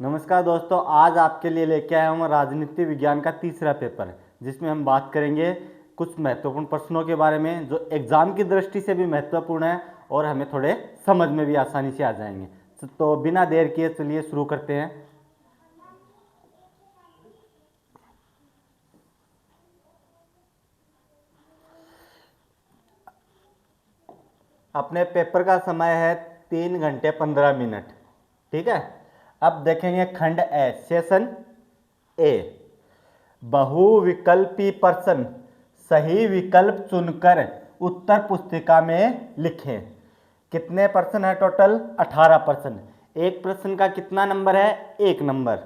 नमस्कार दोस्तों, आज आपके लिए लेके आया हूँ राजनीति विज्ञान का तीसरा पेपर, जिसमें हम बात करेंगे कुछ महत्वपूर्ण प्रश्नों के बारे में जो एग्जाम की दृष्टि से भी महत्वपूर्ण है और हमें थोड़े समझ में भी आसानी से आ जाएंगे। तो बिना देर किए चलिए शुरू करते हैं। अपने पेपर का समय है 3 घंटे 15 मिनट। ठीक है, अब देखेंगे खंड ए, सेशन ए। बहुविकल्पी प्रश्न, सही विकल्प चुनकर उत्तर पुस्तिका में लिखें। कितने प्रश्न है टोटल? 18 प्रश्न। एक प्रश्न का कितना नंबर है? 1 नंबर।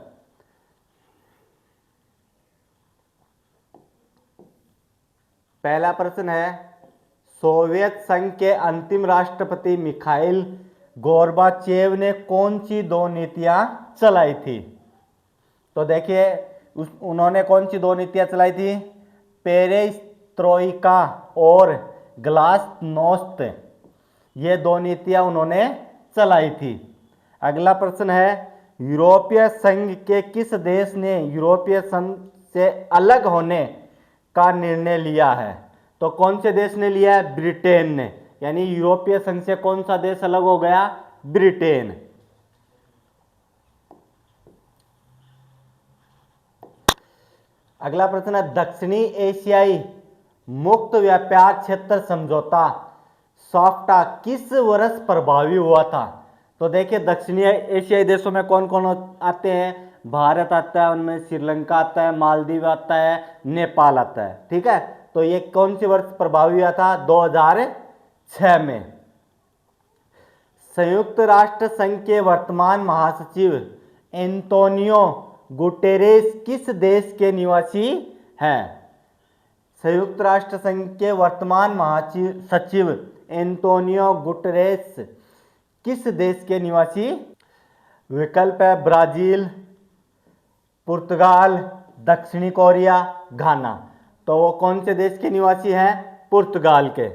पहला प्रश्न है, सोवियत संघ के अंतिम राष्ट्रपति मिखाइल गोर्बाचेव ने कौन सी 2 नीतियां चलाई थी? तो देखिए उन्होंने कौन सी 2 नीतियां चलाई थी? पेरेस्ट्रोइका और ग्लासनोस्त, ये 2 नीतियां उन्होंने चलाई थी। अगला प्रश्न है, यूरोपीय संघ के किस देश ने यूरोपीय संघ से अलग होने का निर्णय लिया है? तो कौन से देश ने लिया है? ब्रिटेन ने। यानी यूरोपीय संघ से कौन सा देश अलग हो गया? ब्रिटेन। अगला प्रश्न है, दक्षिणी एशियाई मुक्त व्यापार क्षेत्र समझौता सॉफ्टा किस वर्ष प्रभावी हुआ था? तो देखिए दक्षिणी एशियाई देशों में कौन कौन आते हैं? भारत आता है, उनमें श्रीलंका आता है, मालदीव आता है, नेपाल आता है। ठीक है, तो ये कौन सी वर्ष प्रभावी हुआ था? 2006 में। संयुक्त राष्ट्र संघ के वर्तमान महासचिव एंटोनियो गुटेरेस किस देश के निवासी हैं? संयुक्त राष्ट्र संघ के वर्तमान महासचिव एंटोनियो गुटेरेस किस देश के निवासी? विकल्प है ब्राजील, पुर्तगाल, दक्षिणी कोरिया, घाना। तो वो कौन से देश के निवासी हैं? पुर्तगाल के।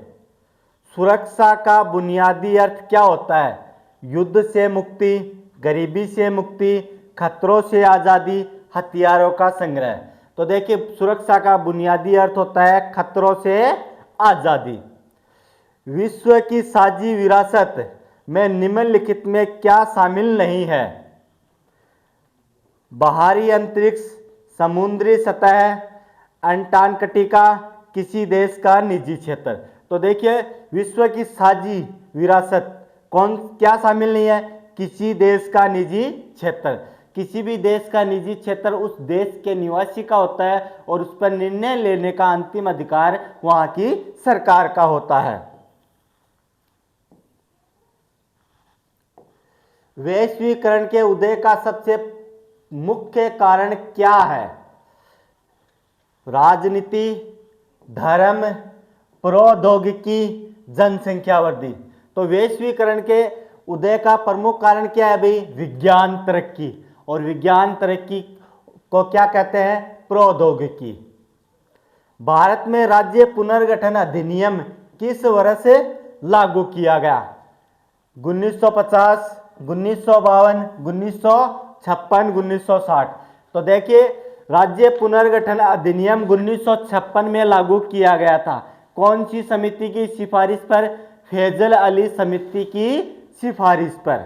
सुरक्षा का बुनियादी अर्थ क्या होता है? युद्ध से मुक्ति, गरीबी से मुक्ति, खतरों से आज़ादी, हथियारों का संग्रह। तो देखिए सुरक्षा का बुनियादी अर्थ होता है खतरों से आज़ादी। विश्व की साझी विरासत में निम्नलिखित में क्या शामिल नहीं है? बाहरी अंतरिक्ष, समुद्री सतह, अंटार्कटिका, किसी देश का निजी क्षेत्र। तो देखिए विश्व की साझी विरासत क्या शामिल नहीं है? किसी देश का निजी क्षेत्र। किसी भी देश का निजी क्षेत्र उस देश के निवासी का होता है और उस पर निर्णय लेने का अंतिम अधिकार वहां की सरकार का होता है। वैश्वीकरण के उदय का सबसे मुख्य कारण क्या है? राजनीति, धर्म, प्रौद्योगिकी, जनसंख्या वृद्धि। तो वैश्वीकरण के उदय का प्रमुख कारण क्या है भाई? विज्ञान तरक्की। और विज्ञान तरक्की को क्या कहते हैं? प्रौद्योगिकी। भारत में राज्य पुनर्गठन अधिनियम किस वर्ष से लागू किया गया? 1950, 1952, 1956, 1960। तो देखिए राज्य पुनर्गठन अधिनियम 1956 में लागू किया गया था। कौन सी समिति की सिफारिश पर? फैजल अली समिति की सिफारिश पर।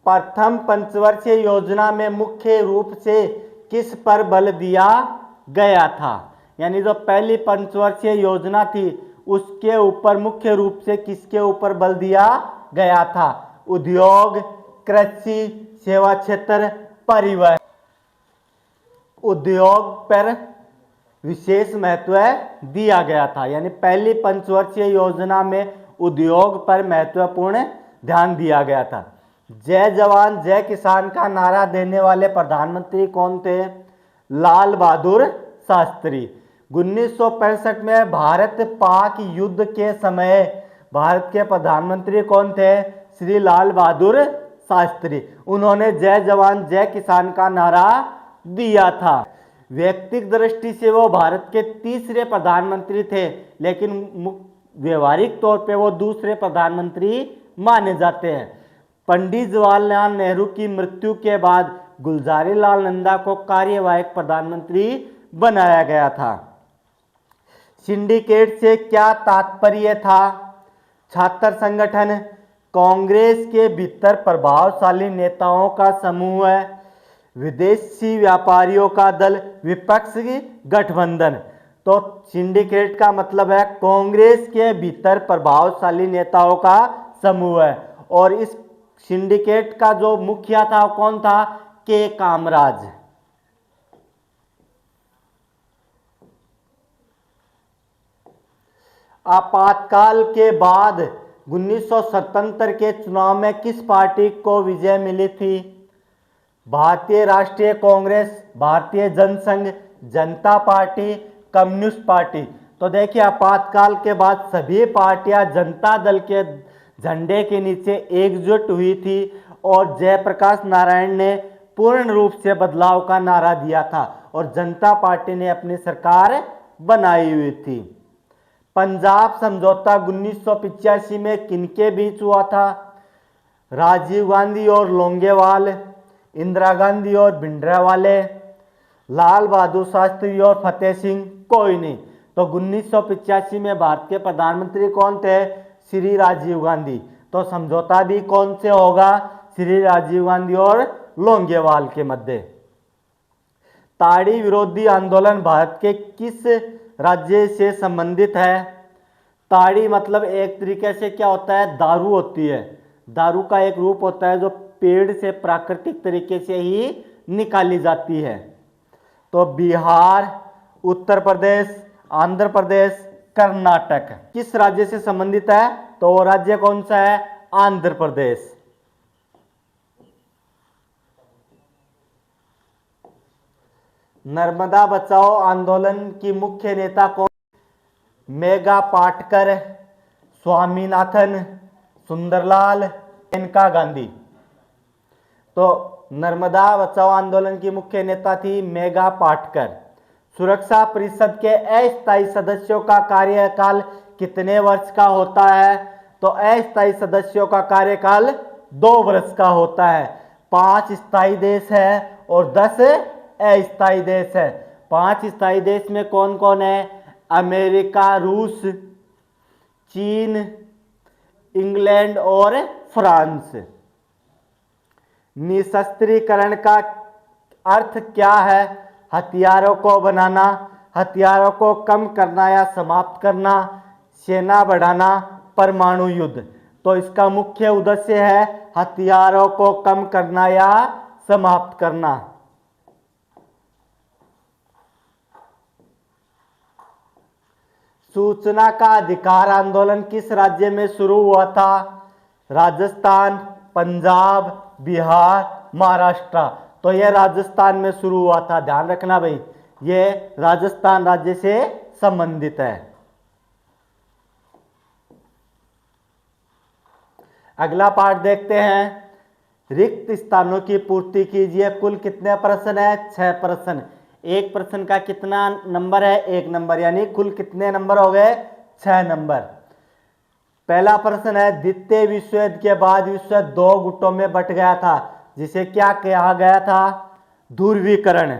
प्रथम पंचवर्षीय योजना में मुख्य रूप से किस पर बल दिया गया था? यानी जो पहली पंचवर्षीय योजना थी उसके ऊपर मुख्य रूप से किसके ऊपर बल दिया गया था? उद्योग, कृषि, सेवा क्षेत्र, परिवहन। उद्योग पर विशेष महत्व दिया गया था। यानी पहली पंचवर्षीय योजना में उद्योग पर महत्वपूर्ण ध्यान दिया गया था। जय जवान जय किसान का नारा देने वाले प्रधानमंत्री कौन थे? लाल बहादुर शास्त्री। 1965 में भारत पाक युद्ध के समय भारत के प्रधानमंत्री कौन थे? श्री लाल बहादुर शास्त्री। उन्होंने जय जवान जय किसान का नारा दिया था। व्यक्तिगत दृष्टि से वो भारत के तीसरे प्रधानमंत्री थे, लेकिन व्यवहारिक तौर पे वो दूसरे प्रधानमंत्री माने जाते हैं। पंडित जवाहरलाल नेहरू की मृत्यु के बाद गुलजारीलाल नंदा को कार्यवाहक प्रधानमंत्री बनाया गया था। सिंडिकेट से क्या तात्पर्य था? छात्र संगठन, कांग्रेस के भीतर प्रभावशाली नेताओं का समूह है, विदेशी व्यापारियों का दल, विपक्ष की गठबंधन। तो सिंडिकेट का मतलब है कांग्रेस के भीतर प्रभावशाली नेताओं का समूह है। और इस सिंडिकेट का जो मुखिया था कौन था? के कामराज। आपातकाल के बाद 1977 के चुनाव में किस पार्टी को विजय मिली थी? भारतीय राष्ट्रीय कांग्रेस, भारतीय जनसंघ, जनता पार्टी, कम्युनिस्ट पार्टी। तो देखिए आपातकाल के बाद सभी पार्टियां जनता दल के झंडे के नीचे एकजुट हुई थी और जयप्रकाश नारायण ने पूर्ण रूप से बदलाव का नारा दिया था और जनता पार्टी ने अपनी सरकार बनाई हुई थी। पंजाब समझौता 1985 में किनके बीच हुआ था? राजीव गांधी और लोंगेवाल, इंदिरा गांधी और भिंडरावाले, लाल बहादुर शास्त्री और फतेह सिंह कोई नहीं। तो 1985 में भारत के प्रधानमंत्री कौन थे? श्री राजीव गांधी। तो समझौता भी कौन से होगा? श्री राजीव गांधी और लोंगेवाल के मध्य। ताड़ी विरोधी आंदोलन भारत के किस राज्य से संबंधित है? ताड़ी मतलब एक तरीके से क्या होता है? दारू होती है। दारू का एक रूप होता है जो पेड़ से प्राकृतिक तरीके से ही निकाली जाती है। तो बिहार, उत्तर प्रदेश, आंध्र प्रदेश, कर्नाटक किस राज्य से संबंधित है? तो वो राज्य कौन सा है? आंध्र प्रदेश। नर्मदा बचाओ आंदोलन की मुख्य नेता कौन? मेघा पाटकर, स्वामीनाथन, सुंदरलाल, मेनका गांधी। तो नर्मदा बचाओ आंदोलन की मुख्य नेता थी मेघा पाटकर। सुरक्षा परिषद के अस्थायी सदस्यों का कार्यकाल कितने वर्ष का होता है? तो अस्थायी सदस्यों का कार्यकाल 2 वर्ष का होता है। 5 स्थायी देश है और 10 अस्थायी देश है। 5 स्थायी देश में कौन कौन है? अमेरिका, रूस, चीन, इंग्लैंड और फ्रांस। निशस्त्रीकरण का अर्थ क्या है? हथियारों को बनाना, हथियारों को कम करना या समाप्त करना, सेना बढ़ाना, परमाणु युद्ध। तो इसका मुख्य उद्देश्य है हथियारों को कम करना या समाप्त करना। सूचना का अधिकार आंदोलन किस राज्य में शुरू हुआ था? राजस्थान, पंजाब, बिहार, महाराष्ट्र। तो यह राजस्थान में शुरू हुआ था। ध्यान रखना भाई, यह राजस्थान राज्य से संबंधित है। अगला पाठ देखते हैं। रिक्त स्थानों की पूर्ति कीजिए। कुल कितने प्रश्न है? 6 प्रश्न। एक प्रश्न का कितना नंबर है? 1 नंबर, यानी कुल कितने नंबर हो गए? 6 नंबर। पहला प्रश्न है, द्वितीय विश्व युद्ध के बाद विश्व 2 गुटों में बट गया था, जिसे क्या कहा गया था? ध्रुवीकरण।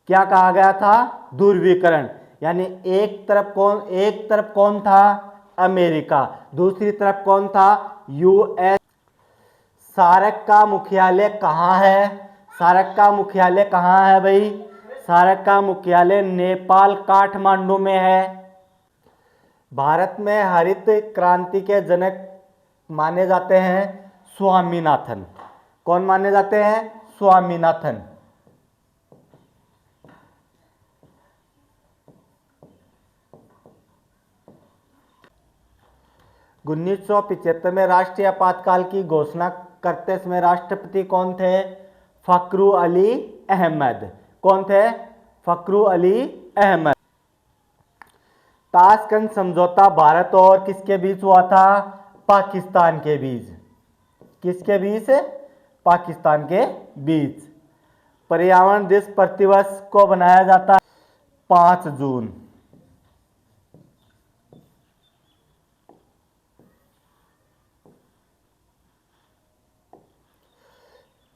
क्या कहा गया था? ध्रुवीकरण। यानी एक तरफ कौन था? अमेरिका। दूसरी तरफ कौन था? यूएस। सार्क का मुख्यालय कहाँ है? सार्क का मुख्यालय कहाँ है भाई? सार्क का मुख्यालय नेपाल, काठमांडू में है। भारत में हरित क्रांति के जनक माने जाते हैं स्वामीनाथन। कौन माने जाते हैं? स्वामीनाथन। उन्नीस सौ 75 में राष्ट्रीय आपातकाल की घोषणा करते समय राष्ट्रपति कौन थे? फखरू अली अहमद। कौन थे? फखरू अली अहमद। ताशकंद समझौता भारत और किसके बीच हुआ था? पाकिस्तान के बीच। किसके बीच? पाकिस्तान के बीच। पर्यावरण दिवस प्रतिवर्ष को बनाया जाता है 5 जून।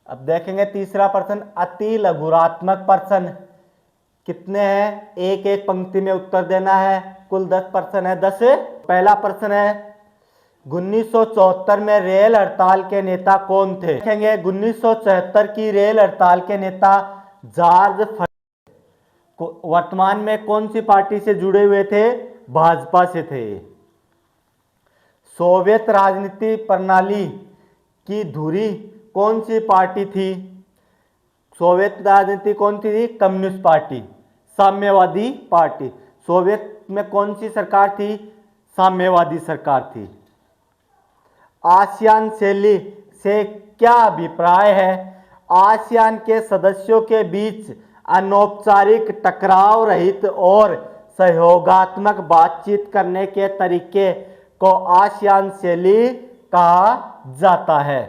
अब देखेंगे तीसरा प्रश्न, अति लघुरात्मक प्रश्न कितने हैं, एक एक पंक्ति में उत्तर देना है। कुल 10 प्रश्न है। 10 पहला प्रश्न है 1974 में रेल हड़ताल के नेता कौन थे। देखेंगे 1974 की रेल हड़ताल के नेता जॉर्ज वर्तमान में कौन सी पार्टी से जुड़े हुए थे, भाजपा से थे। सोवियत राजनीति प्रणाली की धुरी कौन सी पार्टी थी, सोवियत राजनीति कौन सी थी, कम्युनिस्ट पार्टी, साम्यवादी पार्टी। सोवियत में कौन सी सरकार थी, साम्यवादी सरकार थी। आसियान शैली से क्या अभिप्राय है, आसियान के सदस्यों के बीच अनौपचारिक टकराव रहित और सहयोगात्मक बातचीत करने के तरीके को आसियान शैली कहा जाता है।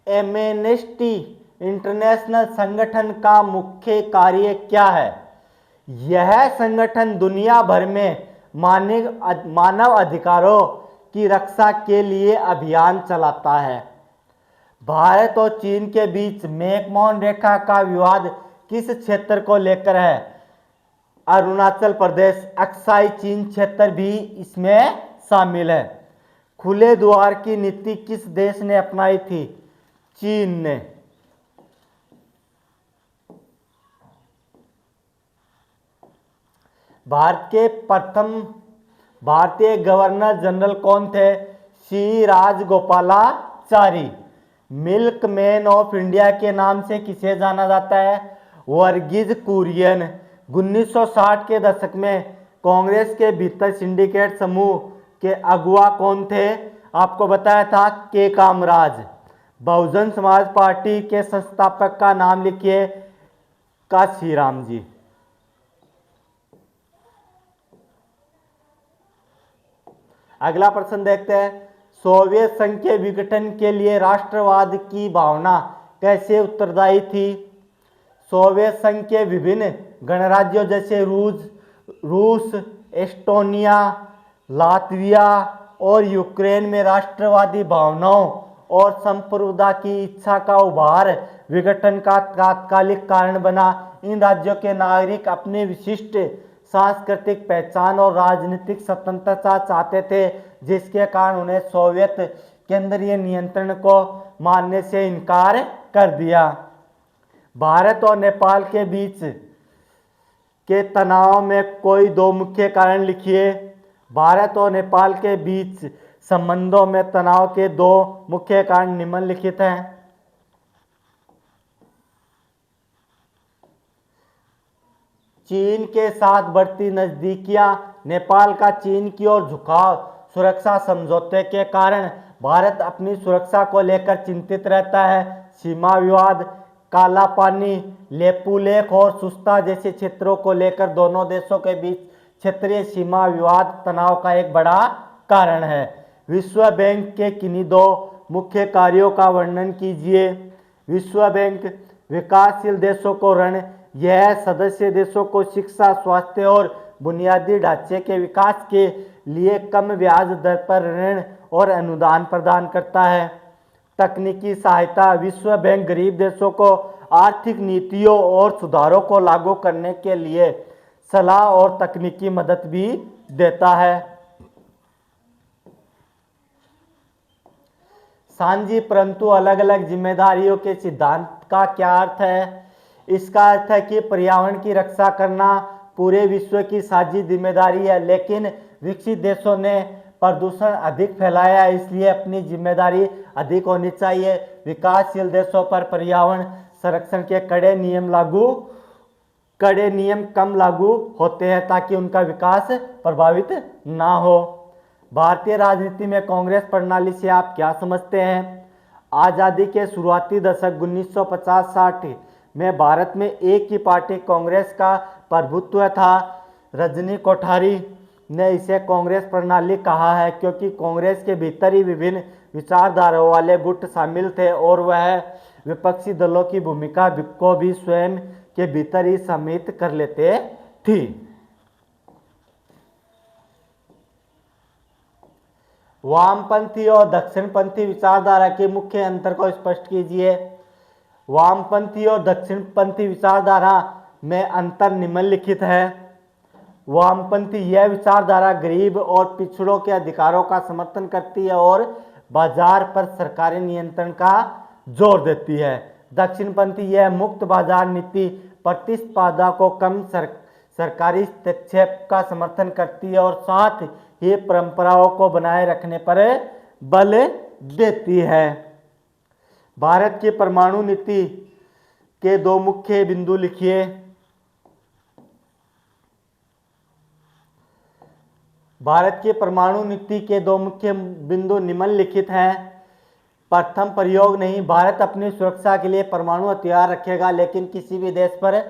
एमनेस्टी इंटरनेशनल संगठन का मुख्य कार्य क्या है। यह संगठन दुनिया भर में मानव अधिकारों की रक्षा के लिए अभियान चलाता है। भारत और चीन के बीच मैकमोहन रेखा का विवाद किस क्षेत्र को लेकर है, अरुणाचल प्रदेश, अक्साई चीन क्षेत्र भी इसमें शामिल है। खुले द्वार की नीति किस देश ने अपनाई थी, चीन ने। भारत के प्रथम भारतीय गवर्नर जनरल कौन थे, सी राजगोपालाचारी। मिल्कमैन ऑफ इंडिया के नाम से किसे जाना जाता है, वर्गीज कुरियन। 1960 के दशक में कांग्रेस के भीतर सिंडिकेट समूह के अगुवा कौन थे, आपको बताया था के कामराज। बहुजन समाज पार्टी के संस्थापक का नाम लिखिए, काशीराम जी। अगला प्रश्न देखते हैं, सोवियत संघ के विघटन के लिए राष्ट्रवाद की भावना कैसे उत्तरदायी थी। सोवियत संघ के विभिन्न गणराज्यों जैसे रूस, एस्टोनिया, लातविया और यूक्रेन में राष्ट्रवादी भावनाओं और संप्रभुता की इच्छा का उभार विघटन का तात्कालिक कारण बना। इन राज्यों के नागरिक अपने विशिष्ट सांस्कृतिक पहचान और राजनीतिक स्वतंत्रता चाहते थे, जिसके कारण उन्हें सोवियत केंद्रीय नियंत्रण को मानने से इनकार कर दिया। भारत और नेपाल के बीच के तनाव में कोई दो मुख्य कारण लिखिए। भारत और नेपाल के बीच संबंधों में तनाव के दो मुख्य कारण निम्नलिखित हैं। चीन के साथ बढ़ती नजदीकियां, नेपाल का चीन की ओर झुकाव, सुरक्षा समझौते के कारण भारत अपनी सुरक्षा को लेकर चिंतित रहता है। सीमा विवाद, काला पानी, लेपुलेख और सुस्ता जैसे क्षेत्रों को लेकर दोनों देशों के बीच क्षेत्रीय सीमा विवाद तनाव का एक बड़ा कारण है। विश्व बैंक के किन्हीं दो मुख्य कार्यों का वर्णन कीजिए। विश्व बैंक विकासशील देशों को ऋण, यह सदस्य देशों को शिक्षा, स्वास्थ्य और बुनियादी ढांचे के विकास के लिए कम ब्याज दर पर ऋण और अनुदान प्रदान करता है। तकनीकी सहायता, विश्व बैंक गरीब देशों को आर्थिक नीतियों और सुधारों को लागू करने के लिए सलाह और तकनीकी मदद भी देता है। साझी परंतु अलग अलग जिम्मेदारियों के सिद्धांत का क्या अर्थ है। इसका अर्थ है कि पर्यावरण की रक्षा करना पूरे विश्व की साझी जिम्मेदारी है, लेकिन विकसित देशों ने प्रदूषण अधिक फैलाया, इसलिए अपनी जिम्मेदारी अधिक होनी चाहिए। विकासशील देशों पर पर्यावरण संरक्षण के कड़े नियम कम लागू होते हैं ताकि उनका विकास प्रभावित ना हो। भारतीय राजनीति में कांग्रेस प्रणाली से आप क्या समझते हैं। आज़ादी के शुरुआती दशक 1950-60 में भारत में एक ही पार्टी कांग्रेस का प्रभुत्व था। रजनी कोठारी ने इसे कांग्रेस प्रणाली कहा है क्योंकि कांग्रेस के भीतर ही विभिन्न विचारधाराओं वाले गुट शामिल थे और वह विपक्षी दलों की भूमिका को भी स्वयं के भीतर ही सम्मिलित कर लेते थी। वामपंथी और दक्षिणपंथी विचारधारा के मुख्य अंतर को स्पष्ट कीजिए। वामपंथी और दक्षिणपंथी विचारधारा में अंतर निम्नलिखित है। वामपंथी यह विचारधारा गरीब और पिछड़ों के अधिकारों का समर्थन करती है और बाजार पर सरकारी नियंत्रण का जोर देती है। दक्षिणपंथी यह मुक्त बाजार नीति, प्रतिस्पर्धा को कम सरकारी हस्तक्षेप का समर्थन करती है और साथ ही परंपराओं को बनाए रखने पर बल देती है। भारत की परमाणु नीति के दो मुख्य बिंदु लिखिए। भारत की परमाणु नीति के दो मुख्य बिंदु निम्नलिखित हैं। प्रथम, प्रयोग नहीं। भारत अपनी सुरक्षा के लिए परमाणु हथियार रखेगा लेकिन किसी भी देश पर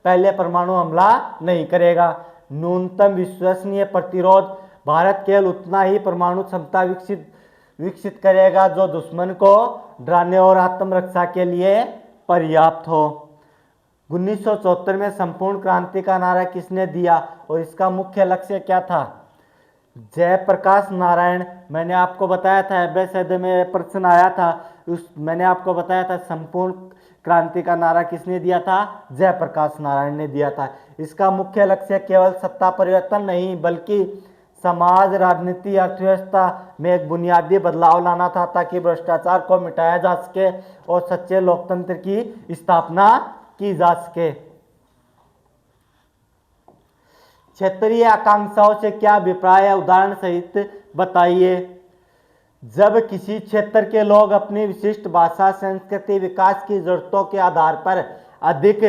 पहले परमाणु हमला नहीं करेगा। न्यूनतम विश्वसनीय प्रतिरोध। भारत केवल उतना ही परमाणु क्षमता विकसित करेगा जो दुश्मन को डराने और आत्मरक्षा के लिए पर्याप्त हो। 1974 में संपूर्ण क्रांति का नारा किसने दिया और इसका मुख्य लक्ष्य क्या था? जयप्रकाश नारायण। मैंने आपको बताया था, एबेसेड में प्रश्न आया था, मैंने आपको बताया था संपूर्ण क्रांति का नारा किसने दिया था? जयप्रकाश नारायण ने दिया था। इसका मुख्य लक्ष्य केवल सत्ता परिवर्तन नहीं बल्कि समाज, राजनीति, अर्थव्यवस्था में एक बुनियादी बदलाव लाना था ताकि भ्रष्टाचार को मिटाया जा सके और सच्चे लोकतंत्र की स्थापना की जा सके। क्षेत्रीय आकांक्षाओं से क्या अभिप्राय है? उदाहरण सहित बताइए। जब किसी क्षेत्र के लोग अपनी विशिष्ट भाषा, संस्कृति, विकास की जरूरतों के आधार पर अधिक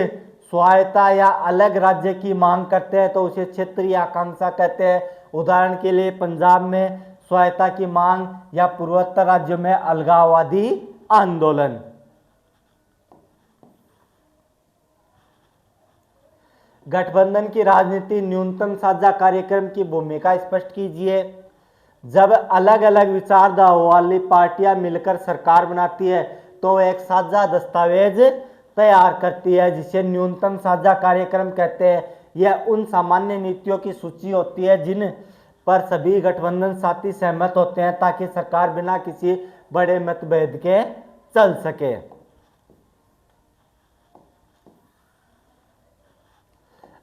स्वायत्तता या अलग राज्य की मांग करते हैं तो उसे क्षेत्रीय आकांक्षा कहते हैं। उदाहरण के लिए पंजाब में स्वायत्तता की मांग या पूर्वोत्तर राज्यों में अलगाववादी आंदोलन। गठबंधन की राजनीति, न्यूनतम साझा कार्यक्रम की भूमिका स्पष्ट कीजिए। जब अलग अलग विचारधारा वाली पार्टियां मिलकर सरकार बनाती है तो एक साझा दस्तावेज तैयार करती है जिसे न्यूनतम साझा कार्यक्रम कहते हैं। यह उन सामान्य नीतियों की सूची होती है जिन पर सभी गठबंधन साथी सहमत होते हैं ताकि सरकार बिना किसी बड़े मतभेद के चल सके।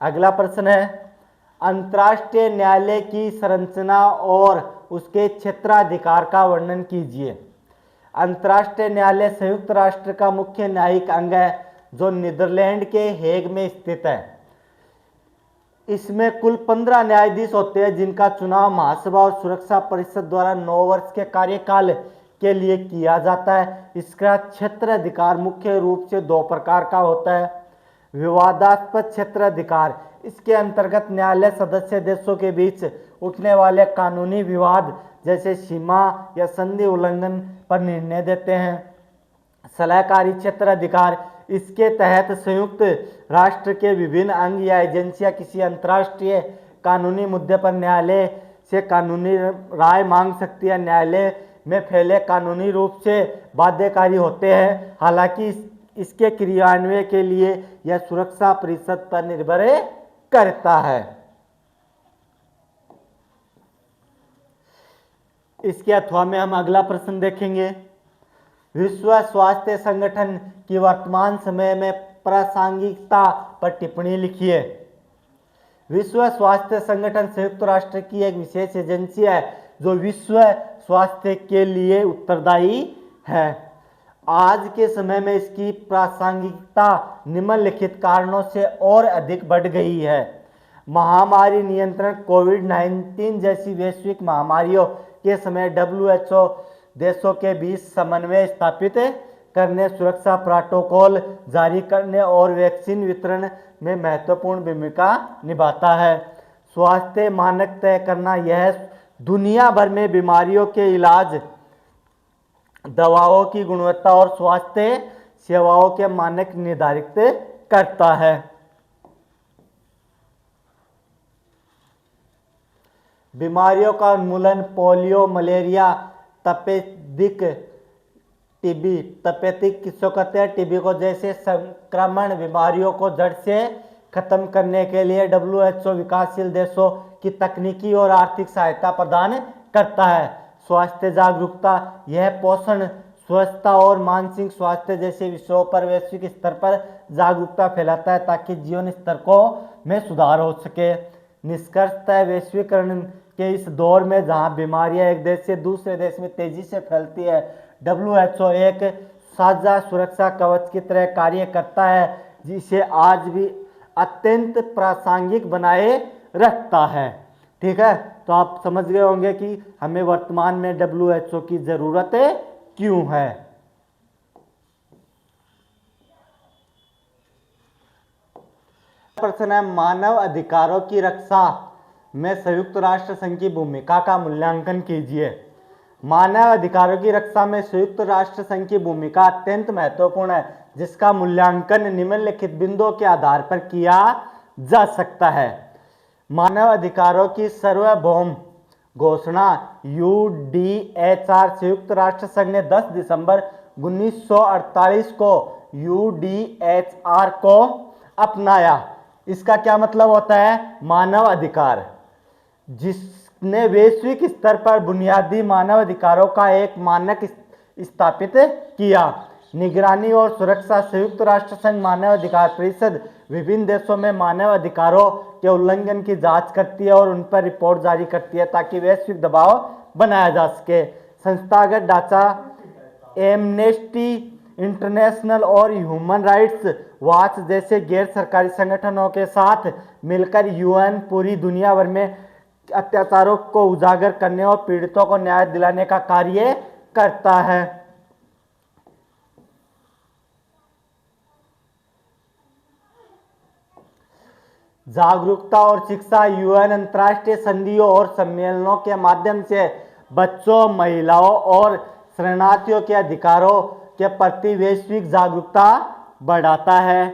अगला प्रश्न है, अंतर्राष्ट्रीय न्यायालय की संरचना और उसके क्षेत्राधिकार का वर्णन कीजिए। अंतर्राष्ट्रीय न्यायालय संयुक्त राष्ट्र का मुख्य न्यायिक अंग है जो नीदरलैंड के हेग में स्थित है। इसमें कुल 15 न्यायाधीश होते हैं जिनका चुनाव महासभा और सुरक्षा परिषद द्वारा 9 वर्ष के कार्यकाल के लिए किया जाता है। इसका क्षेत्राधिकार मुख्य रूप से 2 प्रकार का होता है। विवादास्पद क्षेत्राधिकार, इसके अंतर्गत न्यायालय सदस्य देशों के बीच उठने वाले कानूनी विवाद जैसे सीमा या संधि उल्लंघन पर निर्णय देते हैं। सलाहकारी क्षेत्राधिकार, इसके तहत संयुक्त राष्ट्र के विभिन्न अंग या एजेंसियां किसी अंतर्राष्ट्रीय कानूनी मुद्दे पर न्यायालय से कानूनी राय मांग सकती है। न्यायालय में फैले कानूनी रूप से बाध्यकारी होते हैं, हालांकि इसके क्रियान्वयन के लिए यह सुरक्षा परिषद पर निर्भर करता है। इसके अथवा में हम अगला प्रश्न देखेंगे। विश्व स्वास्थ्य संगठन की वर्तमान समय में प्रासंगिकता पर टिप्पणी लिखिए। विश्व स्वास्थ्य संगठन संयुक्त राष्ट्र की एक विशेष एजेंसी है जो विश्व स्वास्थ्य के लिए उत्तरदायी है। आज के समय में इसकी प्रासंगिकता निम्नलिखित कारणों से और अधिक बढ़ गई है। महामारी नियंत्रण, कोविड-19 जैसी वैश्विक महामारियों के समय WHO देशों के बीच समन्वय स्थापित करने, सुरक्षा प्रोटोकॉल जारी करने और वैक्सीन वितरण में महत्वपूर्ण भूमिका निभाता है। स्वास्थ्य मानक तय करना, यह दुनिया भर में बीमारियों के इलाज, दवाओं की गुणवत्ता और स्वास्थ्य सेवाओं के मानक निर्धारित करता है। बीमारियों का उन्मूलन, पोलियो, मलेरिया, तपेदिक टीबी, तपेदिक किसको कहते हैं? टीबी को, जैसे संक्रमण बीमारियों को जड़ से खत्म करने के लिए WHO विकासशील देशों की तकनीकी और आर्थिक सहायता प्रदान करता है। स्वास्थ्य जागरूकता, यह पोषण, स्वच्छता और मानसिक स्वास्थ्य जैसे विषयों पर वैश्विक स्तर पर जागरूकता फैलाता है ताकि जीवन स्तर को में सुधार हो सके। निष्कर्षतः वैश्वीकरण के इस दौर में जहां बीमारियां एक देश से दूसरे देश में तेजी से फैलती है, WHO एक साझा सुरक्षा कवच की तरह कार्य करता है जिसे आज भी अत्यंत प्रासंगिक बनाए रखता है। ठीक है, तो आप समझ गए होंगे कि हमें वर्तमान में WHO की जरूरत क्यों है। प्रश्न है, मानव अधिकारों की रक्षा में संयुक्त राष्ट्र संघ की भूमिका का मूल्यांकन कीजिए। मानव अधिकारों की रक्षा में संयुक्त राष्ट्र संघ की भूमिका अत्यंत महत्वपूर्ण है जिसका मूल्यांकन निम्नलिखित बिंदुओं के आधार पर किया जा सकता है। मानव अधिकारों की सार्वभौम घोषणा UDHR संयुक्त राष्ट्र संघ ने 10 दिसंबर 1948 को UDHR को अपनाया। इसका क्या मतलब होता है? मानव अधिकार, जिसने वैश्विक स्तर पर बुनियादी मानव अधिकारों का एक मानक स्थापित किया। निगरानी और सुरक्षा, संयुक्त राष्ट्र संघ मानव अधिकार परिषद विभिन्न देशों में मानव अधिकारों के उल्लंघन की जांच करती है और उन पर रिपोर्ट जारी करती है ताकि वैश्विक दबाव बनाया जा सके। संस्थागत ढांचा, एमनेस्टी इंटरनेशनल और ह्यूमन राइट्स वॉच जैसे गैर सरकारी संगठनों के साथ मिलकर UN पूरी दुनिया भर में अत्याचारों को उजागर करने और पीड़ितों को न्याय दिलाने का कार्य करता है। जागरूकता और शिक्षा, UN अंतर्राष्ट्रीय संधियों और सम्मेलनों के माध्यम से बच्चों, महिलाओं और शरणार्थियों के अधिकारों के प्रति वैश्विक जागरूकता बढ़ाता है।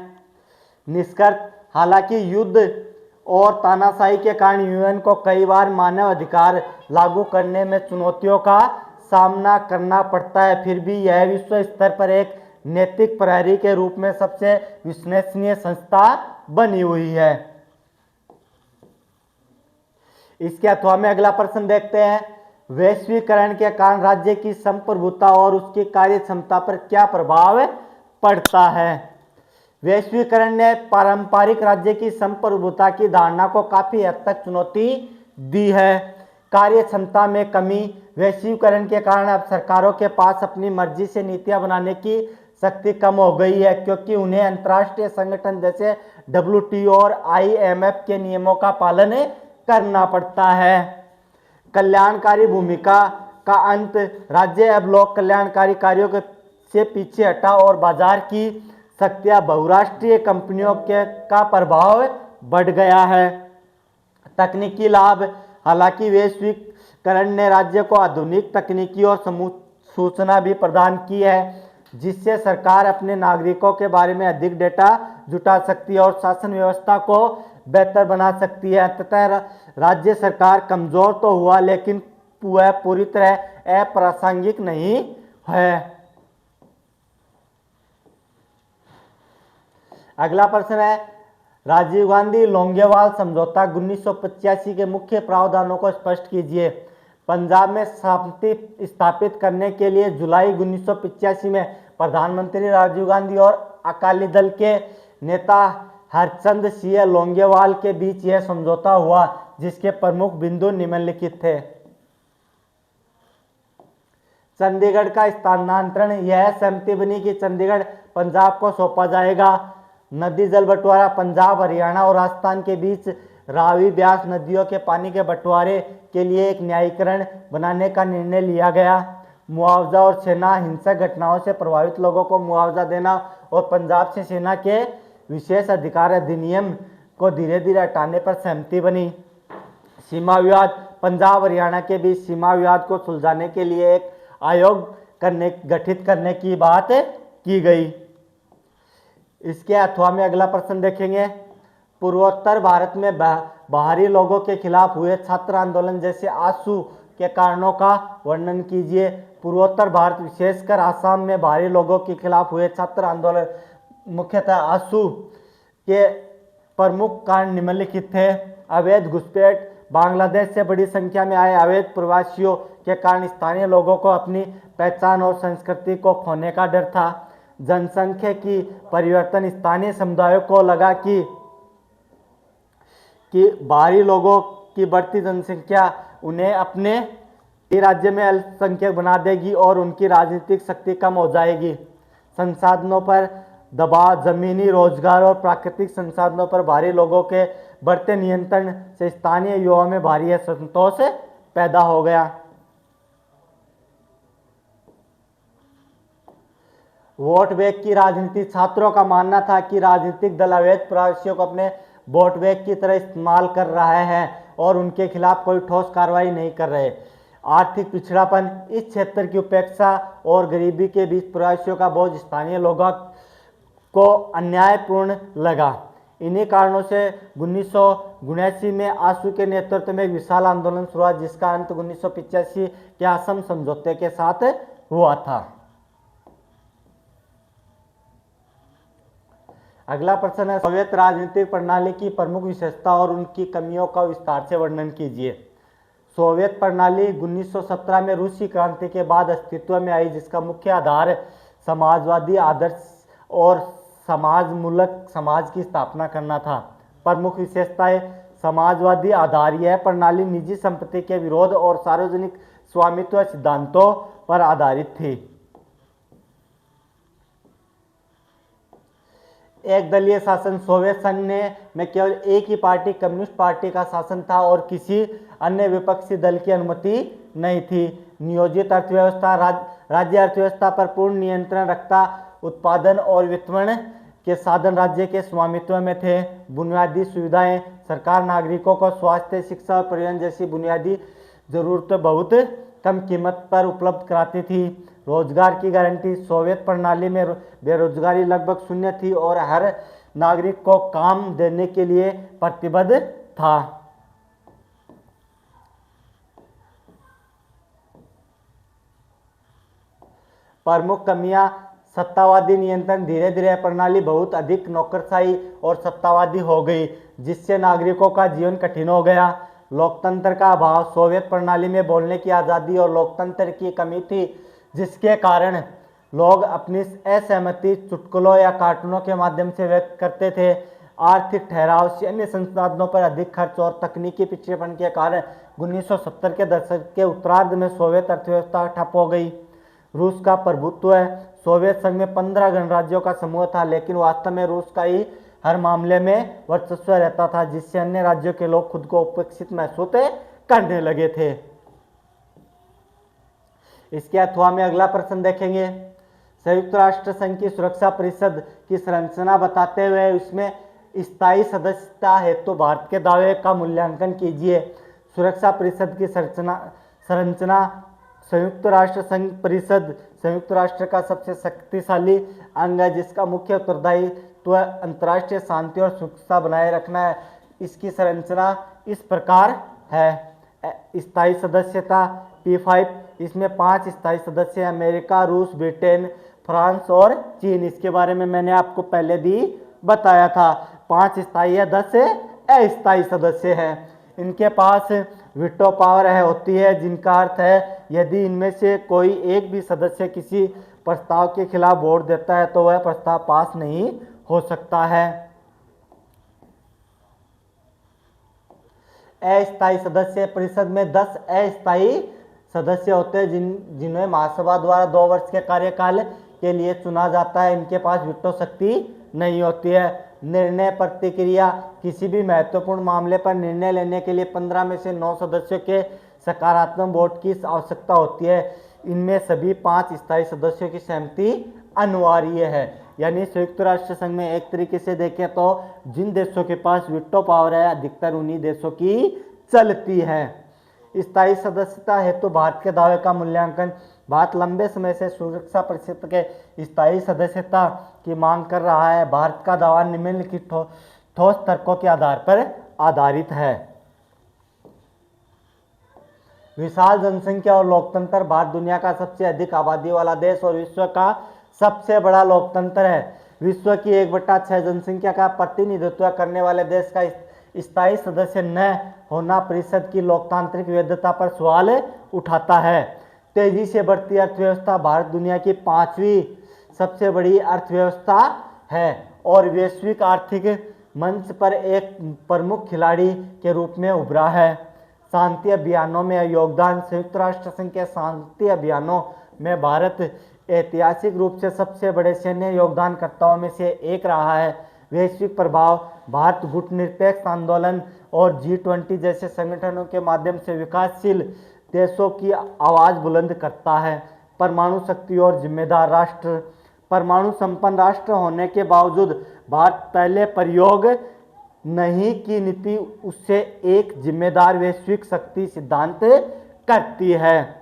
निष्कर्ष, हालांकि युद्ध और तानाशाही के कारण UN को कई बार मानव अधिकार लागू करने में चुनौतियों का सामना करना पड़ता है, फिर भी यह विश्व स्तर पर एक नैतिक प्रहरी के रूप में सबसे विश्वसनीय संस्था बनी हुई है। इसके अथवा में अगला प्रश्न देखते हैं, वैश्वीकरण के कारण राज्य की संप्रभुता और उसकी कार्य क्षमता पर क्या प्रभाव पड़ता है? वैश्वीकरण ने पारंपरिक राज्य की संप्रभुता की धारणा को काफी हद तक चुनौती दी है। कार्य क्षमता में कमी, वैश्वीकरण के कारण अब सरकारों के पास अपनी मर्जी से नीतियां बनाने की शक्ति कम हो गई है क्योंकि उन्हें अंतर्राष्ट्रीय संगठन जैसे WTO और IMF के नियमों का पालन करना पड़ता है। कल्याणकारी भूमिका का अंत, राज्य अब लोक कल्याणकारी कार्यों से पीछे हटा और बाजार की शक्तियां बहुराष्ट्रीय कंपनियों का प्रभाव बढ़ गया है। तकनीकी लाभ, हालांकि वैश्वीकरण ने राज्य को आधुनिक तकनीकी और सूचना भी प्रदान की है जिससे सरकार अपने नागरिकों के बारे में अधिक डेटा जुटा सकती है और शासन व्यवस्था को बेहतर बना सकती है। तथा राज्य सरकार कमजोर तो हुआ लेकिन वह पूरी तरह अप्रासंगिक नहीं है। अगला प्रश्न है, राजीव गांधी लोंगेवाल समझौता 1985 के मुख्य प्रावधानों को स्पष्ट कीजिए। पंजाब में शांति स्थापित करने के लिए जुलाई 1985 में प्रधानमंत्री राजीव गांधी और अकाली दल के नेता हरचंद सिंह लोंगेवाल के बीच यह समझौता हुआ जिसके प्रमुख बिंदु निम्नलिखित थे। चंडीगढ़ का स्थानांतरण, यह सहमति बनी कि चंडीगढ़ पंजाब को सौंपा जाएगा। नदी जल बंटवारा, पंजाब, हरियाणा और राजस्थान के बीच रावी ब्यास नदियों के पानी के बंटवारे के लिए एक न्यायीकरण बनाने का निर्णय लिया गया। मुआवजा और सेना, हिंसक घटनाओं से प्रभावित लोगों को मुआवजा देना और पंजाब से सेना के विशेष अधिकार अधिनियम को धीरे धीरे हटाने पर सहमति बनी। सीमा विवाद, पंजाब हरियाणा के बीच सीमा विवाद को सुलझाने के लिए एक आयोग गठित करने की बात की गई। इसके अथवा में अगला प्रश्न देखेंगे, पूर्वोत्तर भारत में बाहरी लोगों के खिलाफ हुए छात्र आंदोलन जैसे आशू के कारणों का वर्णन कीजिए। पूर्वोत्तर भारत विशेषकर आसाम में बाहरी लोगों के खिलाफ हुए छात्र आंदोलन मुख्यतः आशू के प्रमुख कारण निम्नलिखित थे। अवैध घुसपैठ, बांग्लादेश से बड़ी संख्या में आए अवैध प्रवासियों के कारण स्थानीय लोगों को अपनी पहचान और संस्कृति को खोने का डर था। जनसंख्या की परिवर्तन स्थानीय समुदायों को लगा कि बाहरी लोगों की बढ़ती जनसंख्या उन्हें अपने राज्य में अल्पसंख्यक बना देगी और उनकी राजनीतिक शक्ति कम हो जाएगी। संसाधनों पर दबाव, जमीनी रोजगार और प्राकृतिक संसाधनों पर भारी लोगों के बढ़ते नियंत्रण से स्थानीय युवाओं में भारी असंतोष पैदा हो गया। वोट बैंक की राजनीति। छात्रों का मानना था कि राजनीतिक दल अवैध प्रवासियों को अपने वोट बैंक की तरह इस्तेमाल कर रहे हैं और उनके खिलाफ कोई ठोस कार्रवाई नहीं कर रहे। आर्थिक पिछड़ापन, इस क्षेत्र की उपेक्षा और गरीबी के बीच प्रवासियों का बोझ स्थानीय लोगों को अन्यायपूर्ण लगा। इन्हीं कारणों से 1979 में आसू के नेतृत्व में एक विशाल आंदोलन शुरू हुआ, जिसका अंत 1985 के असम समझौते के साथ हुआ था। अगला प्रश्न है, सोवियत राजनीतिक प्रणाली की प्रमुख विशेषता और उनकी कमियों का विस्तार से वर्णन कीजिए। सोवियत प्रणाली 1917 में रूसी क्रांति के बाद अस्तित्व में आई, जिसका मुख्य आधार समाजवादी आदर्श और समाजमूलक समाज की स्थापना करना था। प्रमुख विशेषताएं: समाजवादी आधार। यह प्रणाली निजी संपत्ति के विरोध और सार्वजनिक स्वामित्व सिद्धांतों पर आधारित थी। एक दलीय शासन। सोवियत संघ में केवल एक ही पार्टी, कम्युनिस्ट पार्टी का शासन था और किसी अन्य विपक्षी दल की अनुमति नहीं थी। नियोजित अर्थव्यवस्था। राज्य अर्थव्यवस्था पर पूर्ण नियंत्रण रखता। उत्पादन और वितरण के साधन राज्य के स्वामित्व में थे। बुनियादी सुविधाएं। सरकार नागरिकों को स्वास्थ्य, शिक्षा और परिवहन जैसी बुनियादी जरूरतें बहुत कम कीमत पर उपलब्ध कराती थी। रोजगार की गारंटी। सोवियत प्रणाली में बेरोजगारी लगभग शून्य थी और हर नागरिक को काम देने के लिए प्रतिबद्ध था। प्रमुख कमियां: सत्तावादी नियंत्रण। धीरे धीरे प्रणाली बहुत अधिक नौकरशाही और सत्तावादी हो गई, जिससे नागरिकों का जीवन कठिन हो गया। लोकतंत्र का अभाव। सोवियत प्रणाली में बोलने की आज़ादी और लोकतंत्र की कमी थी, जिसके कारण लोग अपनी असहमति चुटकुलों या कार्टूनों के माध्यम से व्यक्त करते थे। आर्थिक ठहराव। सैन्य संसाधनों पर अधिक खर्च और तकनीकी पिछड़ेपन के कारण 1970 के दशक के उत्तरार्ध में सोवियत अर्थव्यवस्था ठप हो गई। रूस का प्रभुत्व। सोवियत संघ में 15 गणराज्यों का समूह था, लेकिन वास्तव में रूस का ही हर मामले में वर्चस्व रहता था, जिससे अन्य राज्यों के लोग खुद को उपेक्षित महसूस करने लगे थे। इसके अथवा में अगला प्रश्न देखेंगे। संयुक्त राष्ट्र संघ की सुरक्षा परिषद की संरचना बताते हुए उसमें स्थायी सदस्यता हेतु भारत के दावे का मूल्यांकन कीजिए। सुरक्षा परिषद की संरचना। संयुक्त राष्ट्र संघ परिषद संयुक्त राष्ट्र का सबसे शक्तिशाली अंग है, जिसका मुख्य उत्तरदायित्व अंतर्राष्ट्रीय शांति और सुरक्षा बनाए रखना है। इसकी संरचना इस प्रकार है। स्थायी सदस्यता P5। इसमें 5 स्थायी सदस्य हैं: अमेरिका, रूस, ब्रिटेन, फ्रांस और चीन। इसके बारे में मैंने आपको पहले भी बताया था। 5 स्थायी है, 10 अस्थायी सदस्य हैं। इनके पास वीटो पावर होती है, जिनका अर्थ है यदि इनमें से कोई एक भी सदस्य किसी प्रस्ताव के खिलाफ वोट देता है तो वह प्रस्ताव पास नहीं हो सकता है। अस्थायी सदस्य। परिषद में 10 अस्थायी सदस्य होते हैं, जिन्हें महासभा द्वारा 2 वर्ष के कार्यकाल के लिए चुना जाता है। इनके पास वीटो शक्ति नहीं होती है। निर्णय प्रतिक्रिया। किसी भी महत्वपूर्ण मामले पर निर्णय लेने के लिए 15 में से 9 सदस्यों के सकारात्मक वोट की आवश्यकता होती है। इनमें सभी 5 स्थायी सदस्यों की सहमति अनिवार्य है। यानी संयुक्त राष्ट्र संघ में एक तरीके से देखें तो जिन देशों के पास वीटो पावर है, अधिकतर उन्हीं देशों की चलती है। स्थायी सदस्यता हेतु भारत के दावे का मूल्यांकन। भारत लंबे समय से सुरक्षा परिषद के स्थायी सदस्यता की मांग कर रहा है। भारत का दावा निम्नलिखित ठोस तर्कों के आधार पर आधारित है। विशाल जनसंख्या और लोकतंत्र। भारत दुनिया का सबसे अधिक आबादी वाला देश और विश्व का सबसे बड़ा लोकतंत्र है। विश्व की 1/6 जनसंख्या का प्रतिनिधित्व करने वाले देश का स्थायी सदस्य न होना परिषद की लोकतांत्रिक वैधता पर सवाल उठाता है। तेजी से बढ़ती अर्थव्यवस्था, भारत दुनिया की 5वीं सबसे बड़ी अर्थव्यवस्था है और वैश्विक आर्थिक मंच पर एक प्रमुख खिलाड़ी के रूप में उभरा है। शांति अभियानों में योगदान, संयुक्त राष्ट्र संघ के शांति अभियानों में भारत ऐतिहासिक रूप से सबसे बड़े सैन्य योगदानकर्ताओं में से एक रहा है। वैश्विक प्रभाव, भारत गुटनिरपेक्ष आंदोलन और G20 जैसे संगठनों के माध्यम से विकासशील देशों की आवाज़ बुलंद करता है। परमाणु शक्ति और जिम्मेदार राष्ट्र, परमाणु संपन्न राष्ट्र होने के बावजूद भारत पहले प्रयोग नहीं की नीति उससे एक जिम्मेदार वैश्विक शक्ति सिद्धांत करती है।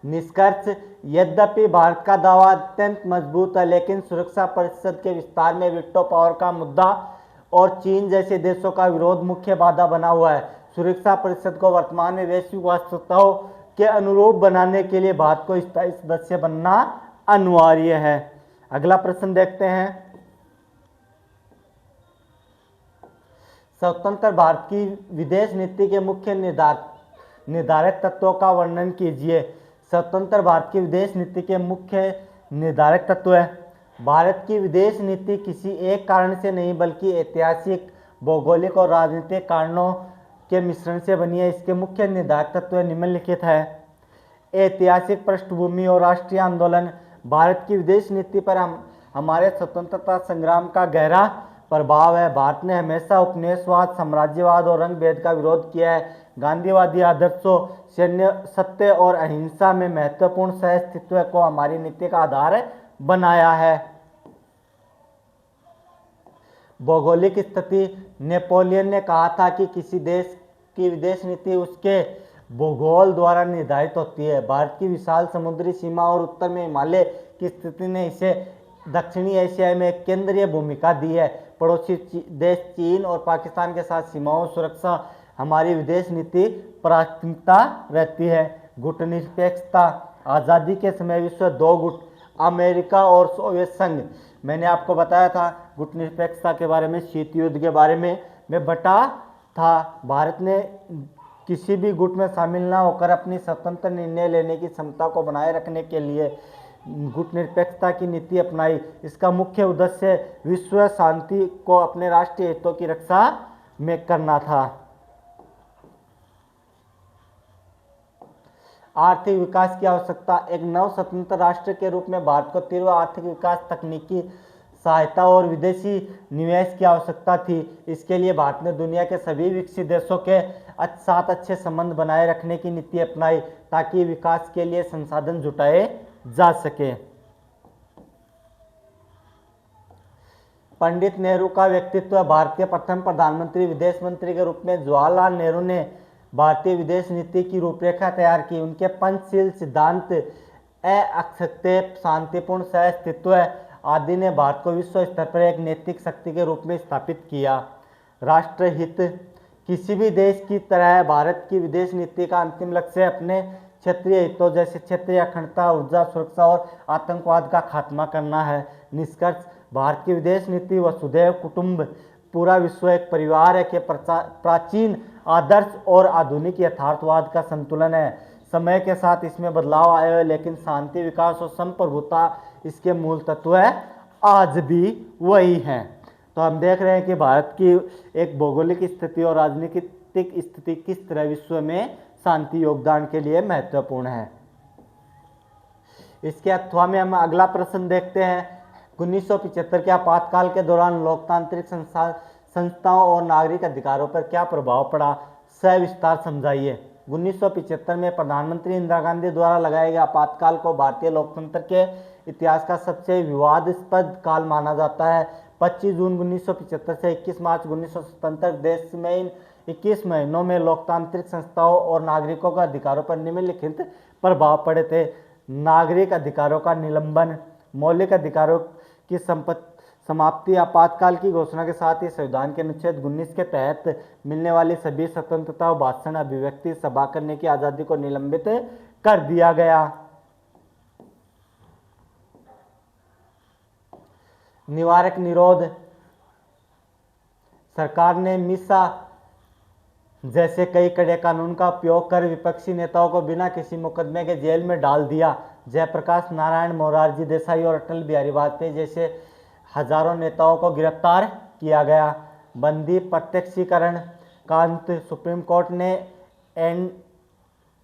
निष्कर्ष, यद्यपि भारत का दावा अत्यंत मजबूत है, लेकिन सुरक्षा परिषद के विस्तार में वीटो पावर का मुद्दा और चीन जैसे देशों का विरोध मुख्य बाधा बना हुआ है। सुरक्षा परिषद को वर्तमान में वैश्विक वास्तविकताओं के अनुरूप बनाने के लिए भारत को स्थायी सदस्य बनना अनिवार्य है। अगला प्रश्न देखते हैं। स्वतंत्र भारत की विदेश नीति के मुख्य निर्धारक तत्वों का वर्णन कीजिए। स्वतंत्र भारत की विदेश नीति के मुख्य निर्धारक तत्व है। भारत की विदेश नीति किसी एक कारण से नहीं बल्कि ऐतिहासिक, भौगोलिक और राजनीतिक कारणों के मिश्रण से बनी है। इसके मुख्य निर्धारक तत्व निम्नलिखित है। ऐतिहासिक पृष्ठभूमि और राष्ट्रीय आंदोलन, भारत की विदेश नीति पर हमारे स्वतंत्रता संग्राम का गहरा प्रभाव है। भारत ने हमेशा उपनिवेशवाद, साम्राज्यवाद और रंग भेद का विरोध किया है। गांधीवादी आदर्शों, सत्य और अहिंसा में महत्वपूर्ण सहअस्तित्व को हमारी नीति का आधार बनाया है। भौगोलिक स्थिति, नेपोलियन ने कहा था कि किसी देश की विदेश नीति उसके भूगोल द्वारा निर्धारित होती है। भारत की विशाल समुद्री सीमा और उत्तर में हिमालय की स्थिति ने इसे दक्षिणी एशिया में एक केंद्रीय भूमिका दी है। पड़ोसी देश चीन और पाकिस्तान के साथ सीमाओं सुरक्षा हमारी विदेश नीति प्राथमिकता रहती है। गुटनिरपेक्षता, आज़ादी के समय विश्व दो गुट, अमेरिका और सोवियत संघ। मैंने आपको बताया था गुटनिरपेक्षता के बारे में, शीत युद्ध के बारे में बटा था। भारत ने किसी भी गुट में शामिल न होकर अपनी स्वतंत्र निर्णय लेने की क्षमता को बनाए रखने के लिए गुटनिरपेक्षता की नीति अपनाई। इसका मुख्य उद्देश्य विश्व शांति को अपने राष्ट्रीय हितों की रक्षा में करना था। आर्थिक विकास की आवश्यकता, एक नव स्वतंत्र राष्ट्र के रूप में भारत को तीव्र आर्थिक विकास, तकनीकी सहायता और विदेशी निवेश की आवश्यकता थी। इसके लिए भारत ने दुनिया के सभी विकसित देशों के साथ अच्छे संबंध बनाए रखने की नीति अपनाई ताकि विकास के लिए संसाधन जुटाए जा सके। पंडित नेहरू का व्यक्तित्व, भारत के प्रथम प्रधानमंत्री, विदेश मंत्री के रूप में जवाहरलाल नेहरू ने भारतीय विदेश नीति की रूपरेखा तैयार की। उनके पंचशील सिद्धांत, हस्तक्षेप, शांतिपूर्ण सहअस्तित्व आदि ने भारत को विश्व स्तर पर एक नैतिक शक्ति के रूप में स्थापित किया। राष्ट्रहित, किसी भी देश की तरह भारत की विदेश नीति का अंतिम लक्ष्य अपने क्षेत्रीय हितों जैसे क्षेत्रीय अखंडता, ऊर्जा सुरक्षा और आतंकवाद का खात्मा करना है। निष्कर्ष, भारत की विदेश नीति वसुधैव कुटुंब, पूरा विश्व एक परिवार है, के प्राचीन आदर्श और आधुनिक यथार्थवाद का संतुलन है। समय के साथ इसमें बदलाव आए हैं, लेकिन शांति, विकास और संप्रभुता इसके मूल तत्व है, आज भी वही हैं। तो हम देख रहे हैं कि भारत की एक भौगोलिक स्थिति और राजनीतिक स्थिति किस तरह विश्व में शांति योगदान के लिए महत्वपूर्ण है। इसके अथवा में हम अगला प्रश्न देखते हैं। 1975 के आपातकाल के दौरान लोकतांत्रिक संस्थाओं और नागरिक अधिकारों पर क्या प्रभाव पड़ा, सविस्तार समझाइए। 1975 में प्रधानमंत्री इंदिरा गांधी द्वारा लगाए गए आपातकाल को भारतीय लोकतंत्र के इतिहास का सबसे विवादास्पद काल माना जाता है। 25 जून 1975 से 21 मार्च 1977 देश में इन 21 महीनों में लोकतांत्रिक संस्थाओं और नागरिकों के अधिकारों पर निम्नलिखित प्रभाव पड़े थे। नागरिक अधिकारों का निलंबन, मौलिक अधिकारों की समाप्ति, आपातकाल की घोषणा के साथ ही संविधान के अनुच्छेद 19 के तहत मिलने वाली सभी स्वतंत्रता, भाषण, अभिव्यक्ति, सभा करने की आज़ादी को निलंबित कर दिया गया। निवारक निरोध, सरकार ने मिसा जैसे कई कड़े कानून का उपयोग कर विपक्षी नेताओं को बिना किसी मुकदमे के जेल में डाल दिया। जयप्रकाश नारायण, मोरारजी देसाई और अटल बिहारी वाजपेयी जैसे हजारों नेताओं को गिरफ्तार किया गया। बंदी प्रत्यक्षीकरण कांत, सुप्रीम कोर्ट ने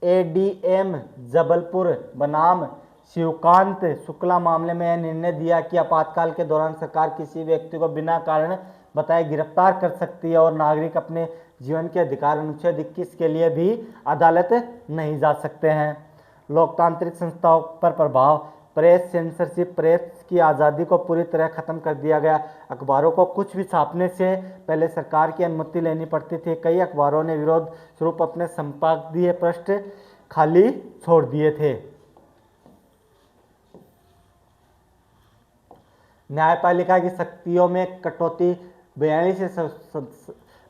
एडीएम जबलपुर बनाम शिवकांत शुक्ला मामले में यह निर्णय दिया कि आपातकाल के दौरान सरकार किसी व्यक्ति को बिना कारण बताए गिरफ्तार कर सकती है और नागरिक अपने जीवन के अधिकार अनुच्छेद 21 के लिए भी अदालत नहीं जा सकते हैं। लोकतांत्रिक संस्थाओं पर प्रभाव, प्रेस सेंसरशिप, प्रेस की आज़ादी को पूरी तरह खत्म कर दिया गया। अखबारों को कुछ भी छापने से पहले सरकार की अनुमति लेनी पड़ती थी। कई अखबारों ने विरोध स्वरूप अपने संपादकीय पृष्ठ खाली छोड़ दिए थे। न्यायपालिका की शक्तियों में कटौती,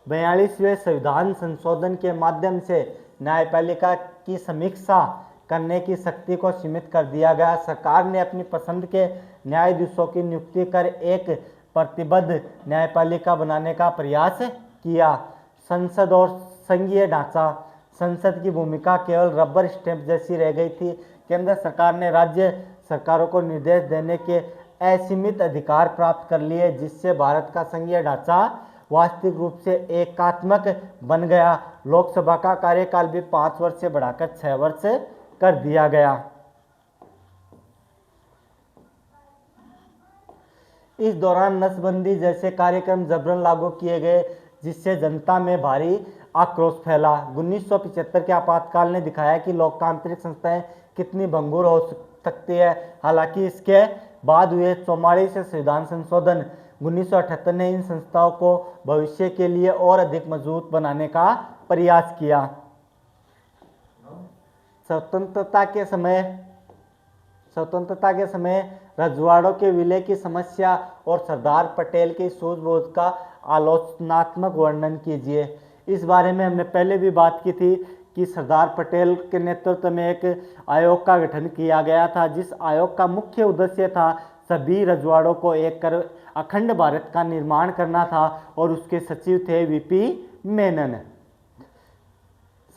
42वें संविधान संशोधन के माध्यम से न्यायपालिका की समीक्षा करने की शक्ति को सीमित कर दिया गया। सरकार ने अपनी पसंद के न्यायाधीशों की नियुक्ति कर एक प्रतिबद्ध न्यायपालिका बनाने का प्रयास किया। संसद और संघीय ढांचा, संसद की भूमिका केवल रबर स्टैंप जैसी रह गई थी। केंद्र सरकार ने राज्य सरकारों को निर्देश देने के असीमित अधिकार प्राप्त कर लिए, जिससे भारत का संघीय ढांचा वास्तविक रूप से एकात्मक बन गया। लोकसभा का कार्यकाल भी 5 वर्ष से बढ़ाकर 6 वर्ष कर दिया गया। इस दौरान नसबंदी जैसे कार्यक्रम जबरन लागू किए गए, जिससे जनता में भारी आक्रोश फैला। 1975 के आपातकाल ने दिखाया कि लोकतांत्रिक संस्थाएं कितनी भंगुर हो सकती है। हालांकि इसके बाद हुए 44 संविधान संशोधन 1978 ने इन संस्थाओं को भविष्य के लिए और अधिक मजबूत बनाने का प्रयास किया। स्वतंत्रता के समय रजवाड़ों के विलय की समस्या और सरदार पटेल की सूझबूझ का आलोचनात्मक वर्णन कीजिए। इस बारे में हमने पहले भी बात की थी कि सरदार पटेल के नेतृत्व में एक आयोग का गठन किया गया था, जिस आयोग का मुख्य उद्देश्य था सभी रजवाड़ों को एक कर अखंड भारत का निर्माण करना था और उसके सचिव थे वीपी मेनन।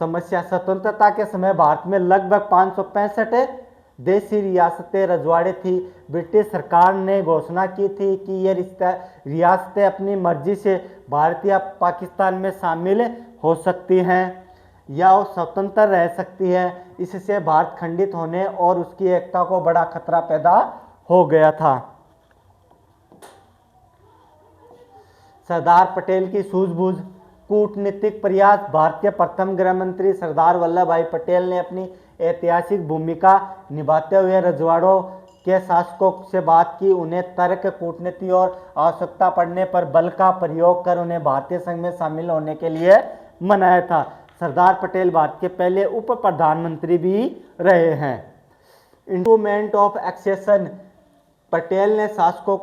समस्या, स्वतंत्रता के समय भारत में लगभग 565 देशी रियासतें रजवाड़े थी। ब्रिटिश सरकार ने घोषणा की थी कि ये रियासतें अपनी मर्जी से भारत या पाकिस्तान में शामिल हो सकती हैं या वो स्वतंत्र रह सकती है। इससे भारत खंडित होने और उसकी एकता को बड़ा खतरा पैदा हो गया था। सरदार पटेल की सूझबूझ, कूटनीतिक प्रयास। भारत के प्रथम गृह मंत्री सरदार वल्लभ भाई पटेल ने अपनी ऐतिहासिक भूमिका निभाते हुए रजवाड़ों के शासकों से बात की, उन्हें तर्क, कूटनीति और आवश्यकता पड़ने पर बल का प्रयोग कर उन्हें भारतीय संघ में शामिल होने के लिए मनाया था। सरदार पटेल भारत के पहले उप प्रधानमंत्री भी रहे हैं। इंस्ट्रूमेंट ऑफ एक्सेशन, पटेल ने शासकों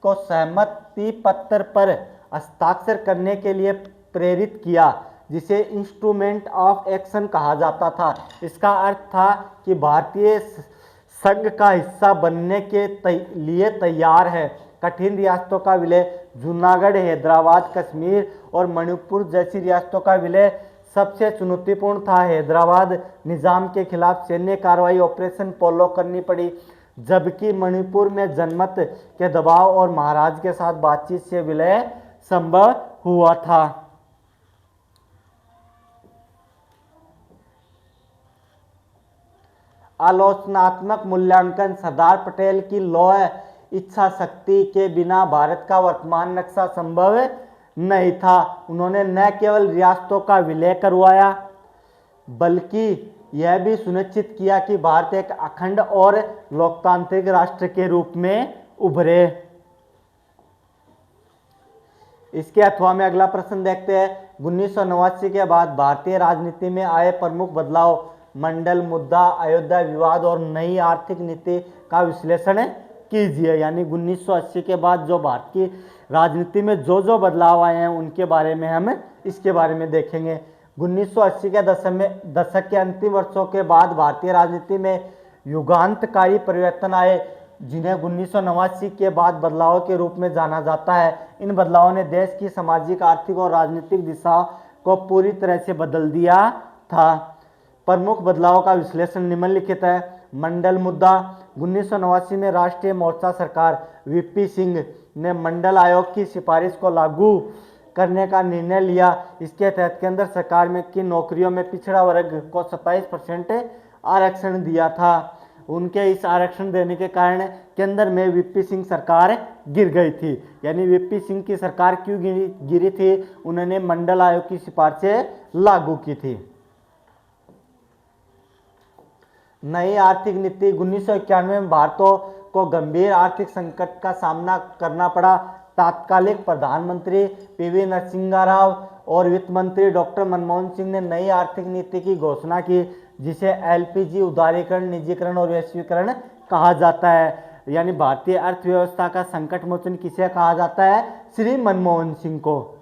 को सहमति पत्र पर हस्ताक्षर करने के लिए प्रेरित किया, जिसे इंस्ट्रूमेंट ऑफ एक्शन कहा जाता था। इसका अर्थ था कि भारतीय संघ का हिस्सा बनने के लिए तैयार है। कठिन रियासतों का विलय, जूनागढ़, हैदराबाद, कश्मीर और मणिपुर जैसी रियासतों का विलय सबसे चुनौतीपूर्ण था। हैदराबाद निजाम के खिलाफ सैन्य कार्रवाई ऑपरेशन पोलो करनी पड़ी, जबकि मणिपुर में जनमत के दबाव और महाराज के साथ बातचीत से विलय संभव हुआ था। आलोचनात्मक मूल्यांकन, सरदार पटेल की लौह इच्छा शक्ति के बिना भारत का वर्तमान नक्शा संभव नहीं था। उन्होंने न केवल रियासतों का विलय करवाया, बल्कि यह भी सुनिश्चित किया कि भारत एक अखंड और लोकतांत्रिक राष्ट्र के रूप में उभरे। इसके अथवा में अगला प्रश्न देखते हैं। 1989 के बाद भारतीय राजनीति में आए प्रमुख बदलाव, मंडल मुद्दा, अयोध्या विवाद और नई आर्थिक नीति का विश्लेषण कीजिए। यानी 1980 के बाद जो भारत की राजनीति में जो बदलाव आए हैं उनके बारे में हम इसके बारे में देखेंगे। 1980 के दशक के अंतिम वर्षों के बाद भारतीय राजनीति में युगांतकारी परिवर्तन आए। जिन्हें 1989 के बाद बदलाव के रूप में जाना जाता है। इन बदलावों ने देश की सामाजिक, आर्थिक और राजनीतिक दिशा को पूरी तरह से बदल दिया था। प्रमुख बदलाव का विश्लेषण निम्नलिखित है। मंडल मुद्दा। 1989 में राष्ट्रीय मोर्चा सरकार वीपी सिंह ने मंडल आयोग की सिफारिश को लागू करने का निर्णय लिया। इसके तहत केंद्र सरकार में की नौकरियों में पिछड़ा वर्ग को 27% आरक्षण दिया था। उनके इस आरक्षण देने के कारण केंद्र में वीपी सिंह सरकार गिर गई थी। यानी वीपी सिंह की सरकार क्यों गिरी थी? उन्होंने मंडल आयोग की सिफारिशें लागू की थी। नई आर्थिक नीति। 1991 में भारत को गंभीर आर्थिक संकट का सामना करना पड़ा। तात्कालिक प्रधानमंत्री पीवी नरसिम्हा राव और वित्त मंत्री डॉक्टर मनमोहन सिंह ने नई आर्थिक नीति की घोषणा की, जिसे एलपीजी, उदारीकरण, निजीकरण और वैश्वीकरण कहा जाता है। यानी भारतीय अर्थव्यवस्था का संकट मोचन किसे कहा जाता है? श्री मनमोहन सिंह को।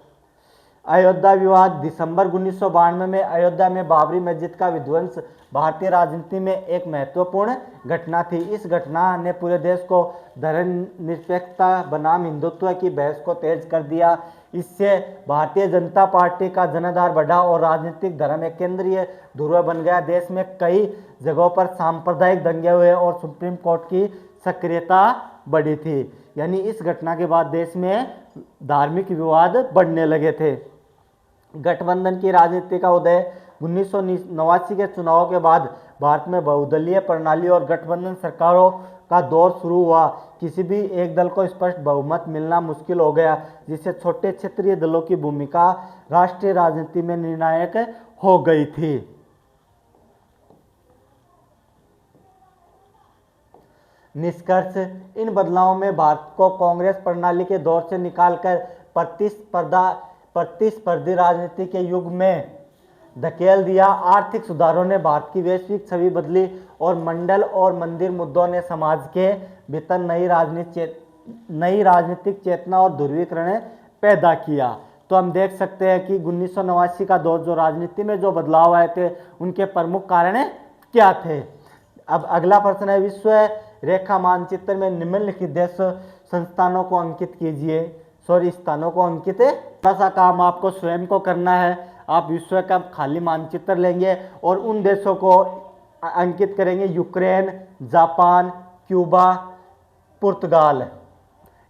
अयोध्या विवाद। दिसंबर 1992 में अयोध्या में बाबरी मस्जिद का विध्वंस भारतीय राजनीति में एक महत्वपूर्ण घटना थी। इस घटना ने पूरे देश को धर्मनिरपेक्षता बनाम हिंदुत्व की बहस को तेज कर दिया। इससे भारतीय जनता पार्टी का जनाधार बढ़ा और राजनीतिक धर्म एक केंद्रीय ध्रुव बन गया। देश में कई जगहों पर सांप्रदायिक दंगे हुए और सुप्रीम कोर्ट की सक्रियता बढ़ी थी। यानी इस घटना के बाद देश में धार्मिक विवाद बढ़ने लगे थे। गठबंधन की राजनीति का उदय। 1989 के चुनाव के बाद भारत में बहुदलीय प्रणाली और गठबंधन सरकारों का दौर शुरू हुआ। किसी भी एक दल को स्पष्ट बहुमत मिलना मुश्किल हो गया, जिससे छोटे क्षेत्रीय दलों की भूमिका राष्ट्रीय राजनीति में निर्णायक हो गई थी। निष्कर्ष। इन बदलावों में भारत को कांग्रेस प्रणाली के दौर से निकालकर प्रतिस्पर्धी राजनीति के युग में धकेल दिया। आर्थिक सुधारों ने भारत की वैश्विक छवि बदली और मंडल और मंदिर मुद्दों ने समाज के भीतर नई राजनीतिक चेतना और ध्रुवीकरण पैदा किया। तो हम देख सकते हैं कि 1989 का दौर जो राजनीति में जो बदलाव आए थे, उनके प्रमुख कारण क्या थे। अब अगला प्रश्न है, विश्व रेखा मानचित्र में निम्नलिखित देश संस्थानों को अंकित कीजिए। स्थानों को अंकित। थोड़ा सा काम आपको स्वयं को करना है। आप विश्व का खाली मानचित्र लेंगे और उन देशों को अंकित करेंगे। यूक्रेन, जापान, क्यूबा, पुर्तगाल।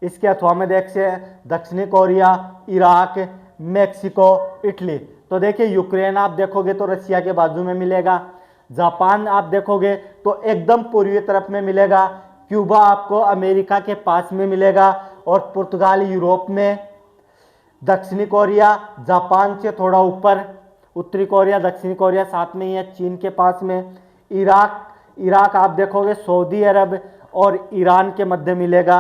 इसके अथवा में देखिए दक्षिणी कोरिया, इराक, मेक्सिको, इटली। तो देखिए यूक्रेन आप देखोगे तो रशिया के बाजू में मिलेगा। जापान आप देखोगे तो एकदम पूर्वी तरफ में मिलेगा। क्यूबा आपको अमेरिका के पास में मिलेगा और पुर्तगाल यूरोप में। दक्षिणी कोरिया जापान से थोड़ा ऊपर, उत्तरी कोरिया, दक्षिणी कोरिया साथ में ही है, चीन के पास में। इराक आप देखोगे सऊदी अरब और ईरान के मध्य मिलेगा।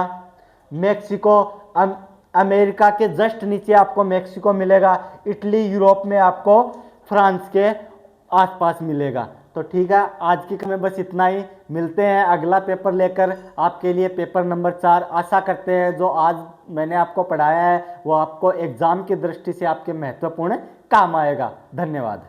मेक्सिको अमेरिका के जस्ट नीचे आपको मेक्सिको मिलेगा। इटली यूरोप में आपको फ्रांस के आसपास मिलेगा। तो ठीक है, आज की में बस इतना ही। मिलते हैं अगला पेपर लेकर आपके लिए, पेपर नंबर 4। आशा करते हैं जो आज मैंने आपको पढ़ाया है वो आपको एग्जाम की दृष्टि से आपके महत्वपूर्ण काम आएगा। धन्यवाद।